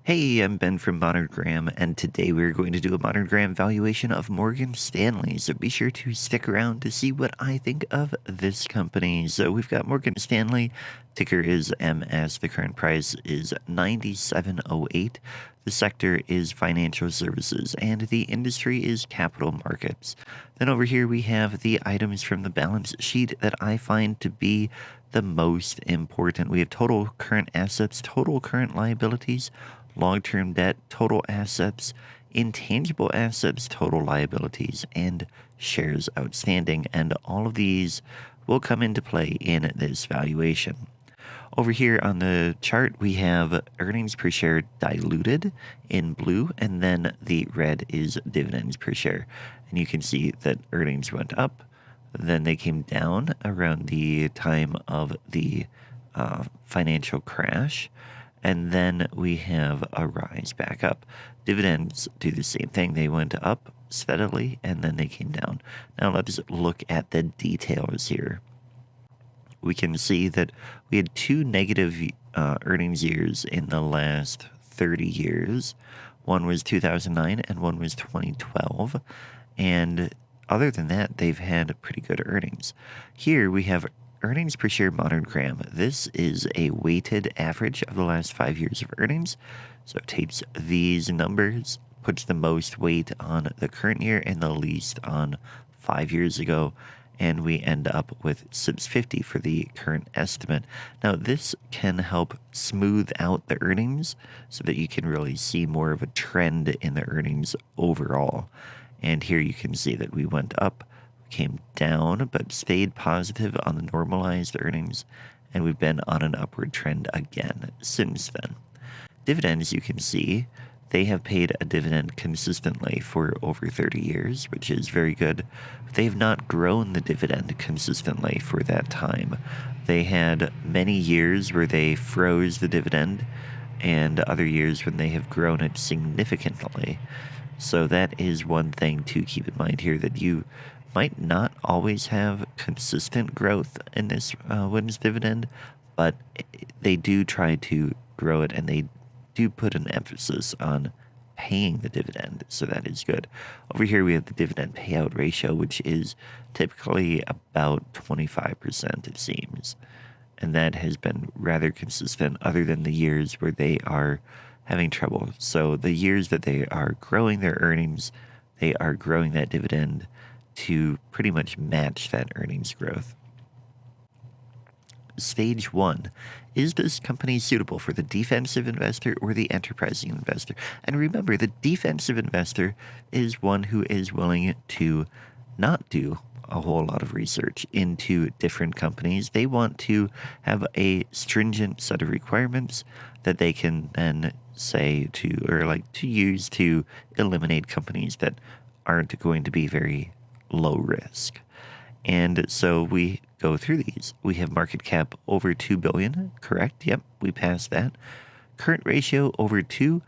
Hey, I'm Ben from Modern and today we're going to do a Modern valuation of Morgan Stanley. So be sure to stick around to see what I think of this company. So we've got Morgan Stanley, ticker is MS. The current price is 97.08. The sector is financial services, and the industry is capital markets. Then over here we have the items from the balance sheet that I find to be the most important. We have total current assets, total current liabilities, long-term debt, total assets, intangible assets, total liabilities, and shares outstanding. And all of these will come into play in this valuation. Over here on the chart, we have earnings per share diluted in blue, and then the red is dividends per share. And you can see that earnings went up, then they came down around the time of the financial crash, and then we have a rise back up. Dividends do the same thing. They went up steadily, and then they came down. Now let's look at the details here. We can see that we had two negative earnings years in the last 30 years. One was 2009 and one was 2012. And other than that, they've had pretty good earnings. Here we have earnings per share Modern. This is a weighted average of the last 5 years of earnings. So it takes these numbers, puts the most weight on the current year and the least on 5 years ago, and we end up with SIBS 50 for the current estimate. Now, this can help smooth out the earnings so that you can really see more of a trend in the earnings overall. And here you can see that we went up, came down, but stayed positive on the normalized earnings, and we've been on an upward trend again since then. Dividends, you can see, they have paid a dividend consistently for over 30 years, which is very good. They have not grown the dividend consistently for that time. They had many years where they froze the dividend, and other years when they have grown it significantly. So that is one thing to keep in mind here, that you might not always have consistent growth in this WINS dividend, but they do try to grow it, and they do put an emphasis on paying the dividend, so that is good. Over here we have the dividend payout ratio, which is typically about 25%, it seems, and that has been rather consistent other than the years where they are having trouble. So the years that they are growing their earnings, they are growing that dividend to pretty much match that earnings growth. Stage 1. Is this company suitable for the defensive investor or the enterprising investor? And remember, the defensive investor is one who is willing to not do a whole lot of research into different companies. They want to have a stringent set of requirements that they can then say to, or like to use to eliminate companies that aren't going to be very low risk. And so we go through these. We have market cap over 2 billion, correct? Yep, we passed that. Current ratio over 2,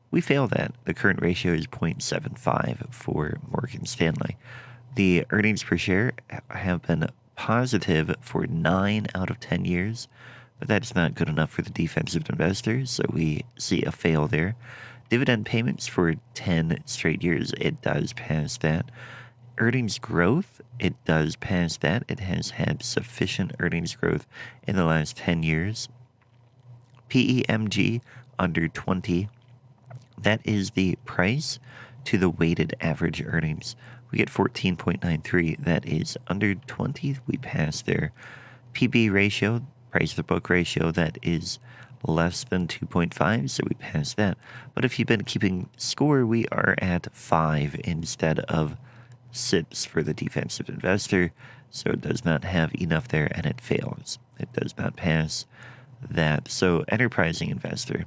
we fail that. The current ratio is 0.75 for Morgan Stanley. The earnings per share have been positive for 9 out of 10 years, but that's not good enough for the defensive investors, so we see a fail there. Dividend payments for 10 straight years, it does pass that. Earnings growth, it does pass that. It has had sufficient earnings growth in the last 10 years. PEMG under 20, that is the price to the weighted average earnings. We get 14.93, that is under 20, we pass there. PB ratio, price to book ratio, that is less than 2.5, so we pass that. But if you've been keeping score, we are at 5 instead of 6 for the defensive investor, so it does not have enough there, and it fails. It does not pass that. So enterprising investor,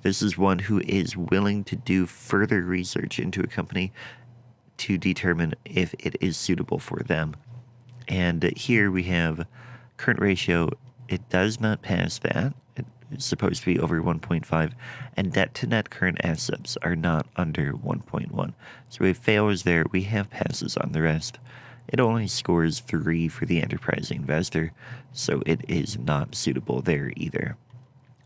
this is one who is willing to do further research into a company to determine if it is suitable for them. And here we have current ratio, it does not pass that. It's supposed to be over 1.5, and debt to net current assets are not under 1.1. So we have failures there. We have passes on the rest. It only scores 3 for the enterprising investor, so it is not suitable there either.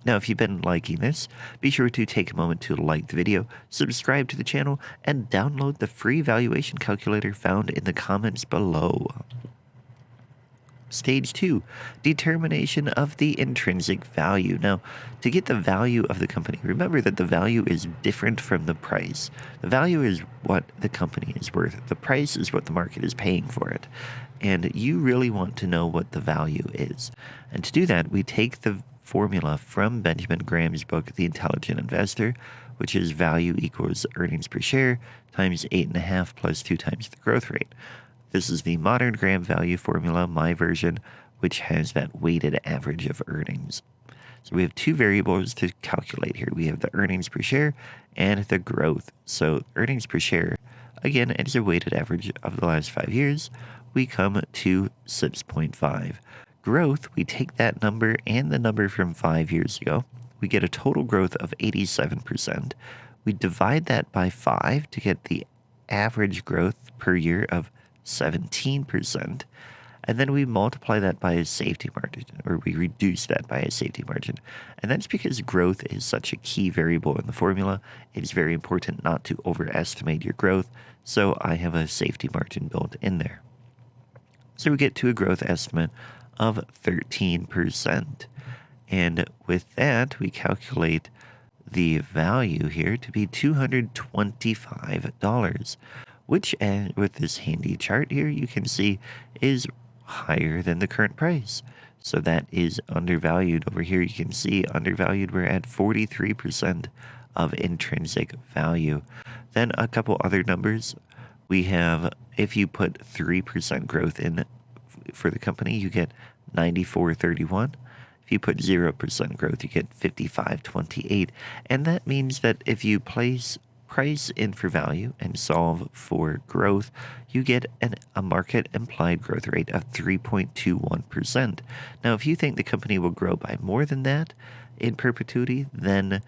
Now, if you've been liking this, be sure to take a moment to like the video, subscribe to the channel, and download the free valuation calculator found in the comments below. Stage 2, determination of the intrinsic value. Now, to get the value of the company, remember that the value is different from the price. The value is what the company is worth. The price is what the market is paying for it. And you really want to know what the value is. And to do that, we take the formula from Benjamin Graham's book, The Intelligent Investor, which is value equals earnings per share times 8.5 plus 2 times the growth rate. This is the modern Graham value formula, my version, which has that weighted average of earnings. So we have two variables to calculate here. We have the earnings per share and the growth. So earnings per share, again, it's a weighted average of the last 5 years. We come to 6.5. Growth, we take that number and the number from 5 years ago. We get a total growth of 87%. We divide that by 5 to get the average growth per year of 17%, and then we multiply that by a safety margin, or we reduce that by a safety margin. And that's because growth is such a key variable in the formula. It is very important not to overestimate your growth, so I have a safety margin built in there. So we get to a growth estimate of 13%. And with that, we calculate the value here to be $225. Which, with this handy chart here, you can see is higher than the current price. So that is undervalued. Over here, you can see undervalued. We're at 43% of intrinsic value. Then a couple other numbers. We have, if you put 3% growth in for the company, you get 94.31. If you put 0% growth, you get 55.28. And that means that if you place price in for value and solve for growth, you get a market implied growth rate of 3.21%. Now, if you think the company will grow by more than that in perpetuity, then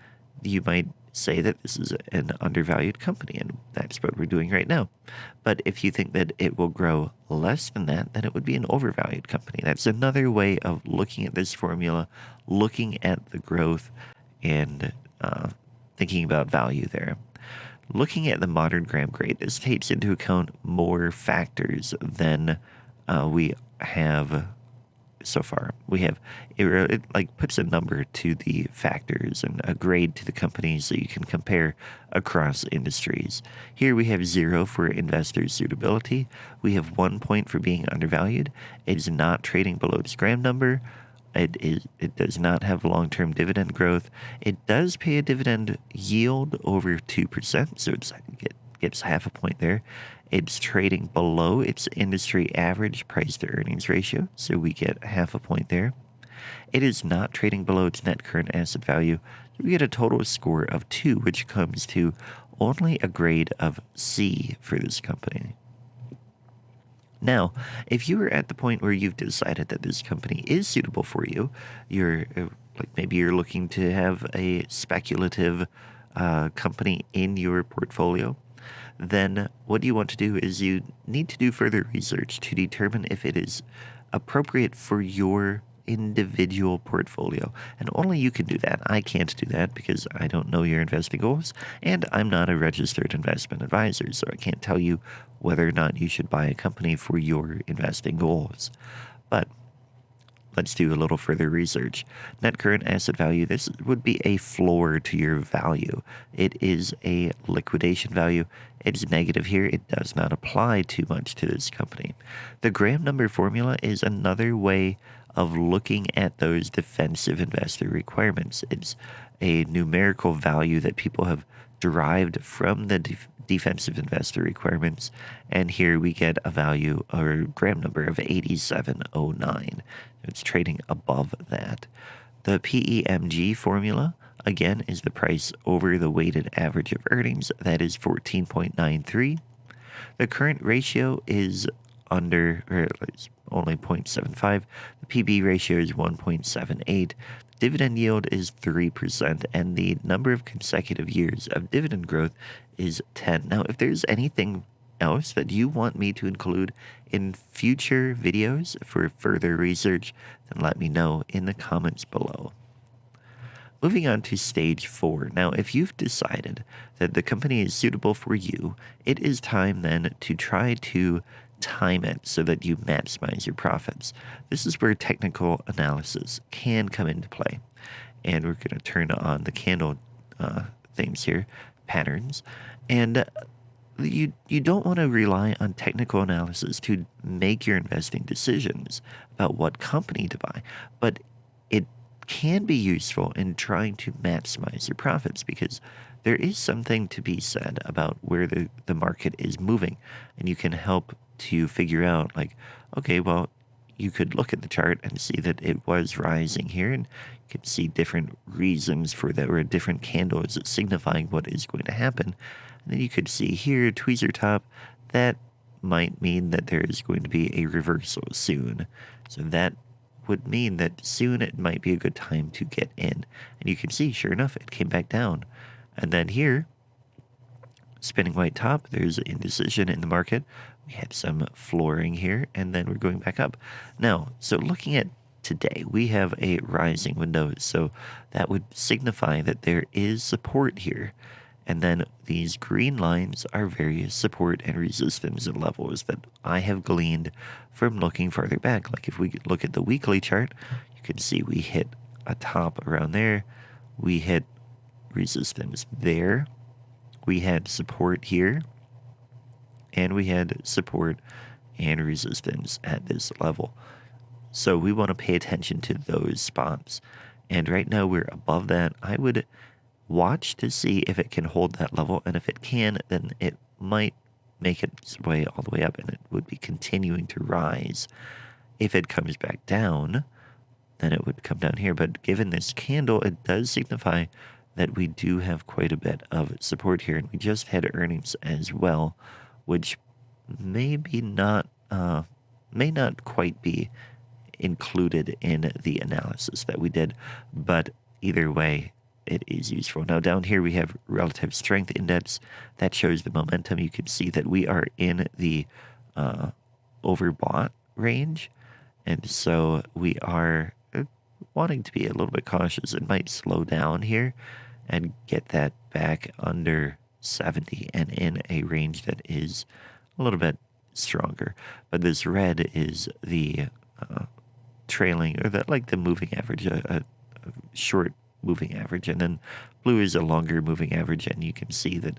you might say that this is an undervalued company, and that's what we're doing right now. But if you think that it will grow less than that, then it would be an overvalued company. That's another way of looking at this formula, looking at the growth and thinking about value there. Looking at the modern Graham grade, this takes into account more factors than we have so far. It like puts a number to the factors and a grade to the companies so you can compare across industries. Here we have 0 for investor suitability. We have 1 point for being undervalued. It is not trading below its Graham number. It does not have long-term dividend growth. It does pay a dividend yield over 2%, so it gets half a point there. It's trading below its industry average price to earnings ratio, so we get half a point there. It is not trading below its net current asset value, so we get a total score of 2, which comes to only a grade of C for this company. Now, if you are at the point where you've decided that this company is suitable for you, maybe you're looking to have a speculative company in your portfolio, then what you want to do is you need to do further research to determine if it is appropriate for your individual portfolio. And only you can do that. I can't do that because I don't know your investing goals, and I'm not a registered investment advisor, so I can't tell you whether or not you should buy a company for your investing goals. But let's do a little further research. Net current asset value, this would be a floor to your value. It is a liquidation value. It's negative here. It does not apply too much to this company. The Graham number formula is another way of looking at those defensive investor requirements. It's a numerical value that people have derived from the defensive investor requirements, and here we get a value or Graham number of 8709. It's trading above that. The PEMG formula, again, is the price over the weighted average of earnings. That is 14.93. The current ratio is only 0.75. The PB ratio is 1.78. Dividend yield is 3%, and the number of consecutive years of dividend growth is 10. Now, if there's anything else that you want me to include in future videos for further research, then let me know in the comments below. moving on to stage 4. Now, if you've decided that the company is suitable for you, it is time then to try to time it so that you maximize your profits. This is where technical analysis can come into play. And we're going to turn on the candle things here, patterns. And you don't want to rely on technical analysis to make your investing decisions about what company to buy, but it can be useful in trying to maximize your profits because there is something to be said about where the market is moving, and you can help to figure out like, okay, well, you could look at the chart and see that it was rising here, and you can see different reasons for that, or different candles signifying what is going to happen. And then you could see here, tweezer top, that might mean that there is going to be a reversal soon. So that would mean that soon it might be a good time to get in. And you can see, sure enough, it came back down. And then here, spinning white top, there's indecision in the market. We had some flooring here, and then we're going back up. Now, so looking at today, we have a rising window. So that would signify that there is support here. And then these green lines are various support and resistance levels that I have gleaned from looking farther back. Like if we look at the weekly chart, you can see we hit a top around there. We hit resistance there. We had support here. And we had support and resistance at this level. So we want to pay attention to those spots. And right now we're above that. I would watch to see if it can hold that level, and if it can, then it might make its way all the way up and it would be continuing to rise. If it comes back down, then it would come down here. But given this candle, it does signify that we do have quite a bit of support here, and we just had earnings as well, which may not quite be included in the analysis that we did, but either way, it is useful. Now down here we have relative strength index that shows the momentum. You can see that we are in the overbought range, and so we are wanting to be a little bit cautious. It might slow down here and get that back under 70 and in a range that is a little bit stronger. But this red is the trailing, or the moving average, a short moving average, and then blue is a longer moving average, and you can see that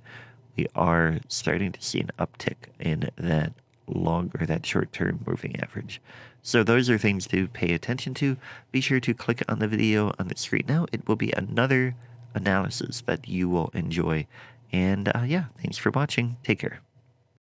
we are starting to see an uptick in that short-term moving average. So those are things to pay attention to. Be sure to click on the video on the screen now. It will be another analysis that you will enjoy. And yeah, thanks for watching. Take care.